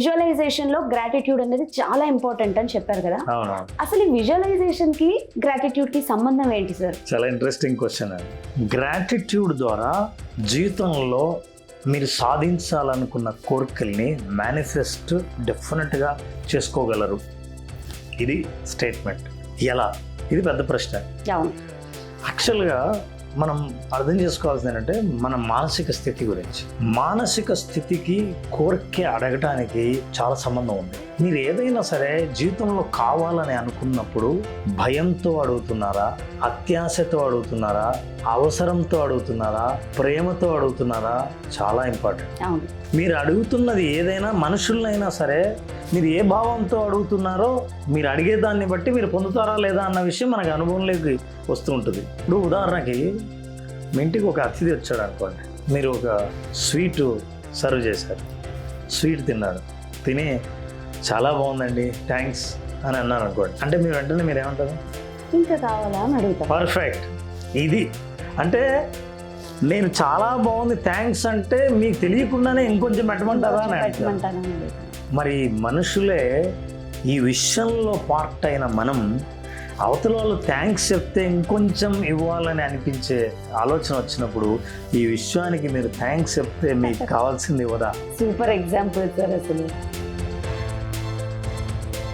Visualisation లో gratitude అనేది చాలా ఇంపార్టెంట్ అని చెప్పారు కదా. అవును, అసలు ఈ విజువలైజేషన్ కి గ్రాటిట్యూడ్ కి సంబంధం ఏంటి సార్? చాలా ఇంట్రెస్టింగ్ క్వశ్చన్ అది. గ్రాటిట్యూడ్ ద్వారా జీవితంలో మీరు సాధించాలనుకున్న కోరికల్ని మేనిఫెస్ట్ డెఫినెట్గా చేసుకోగలరు. ఇది స్టేట్మెంట్. ఎలా? ఇది పెద్ద ప్రశ్న. అవును. యాక్చువల్గా మనం అర్థం చేసుకోవాల్సింది ఏంటంటే మన మానసిక స్థితి గురించి. మానసిక స్థితికి కోరిక అడగటానికి చాలా సంబంధం ఉంది. మీరు ఏదైనా సరే జీవితంలో కావాలని అనుకున్నప్పుడు భయంతో అడుగుతున్నారా, అత్యాశతో అడుగుతున్నారా, అవసరంతో అడుగుతున్నారా, ప్రేమతో అడుగుతున్నారా? చాలా ఇంపార్టెంట్. అవును. మీరు అడుగుతున్నది ఏదైనా, మనుషులైనా సరే మీరు ఏ భావంతో అడుగుతున్నారో మీరు అడిగేదాన్ని బట్టి మీరు పొందుతారా లేదా అన్న విషయం మనకు అనుభవంలోకి వస్తూ ఉంటుంది. ఇప్పుడు ఉదాహరణకి మీ ఇంటికి ఒక అతిథి వచ్చాడు అనుకోండి, మీరు ఒక స్వీటు సర్వ్ చేశారు, స్వీట్ తిన్నాడు, తిని చాలా బాగుందండి థ్యాంక్స్ అని అన్నారు అనుకోండి, అంటే మీరు వెంటనే మీరు ఏమంటారు? ఇంకా కావాలా అని అడుగుతారు. పర్ఫెక్ట్. ఇది అంటే నేను చాలా బాగుంది థ్యాంక్స్ అంటే మీకు తెలియకుండానే ఇంకొంచెం పెట్టమంటారా అని అంటారు. మరి మనుషులే ఈ విషయంలో పార్ట్ అయిన మనం అవతల వాళ్ళు థ్యాంక్స్ చెప్తే ఇంకొంచెం ఇవ్వాలని అనిపించే ఆలోచన వచ్చినప్పుడు ఈ విషయానికి మీరు థ్యాంక్స్ చెప్తే మీకు కావాల్సింది ఇవ్వదా? సూపర్ ఎగ్జాంపుల్ సార్ అసలు.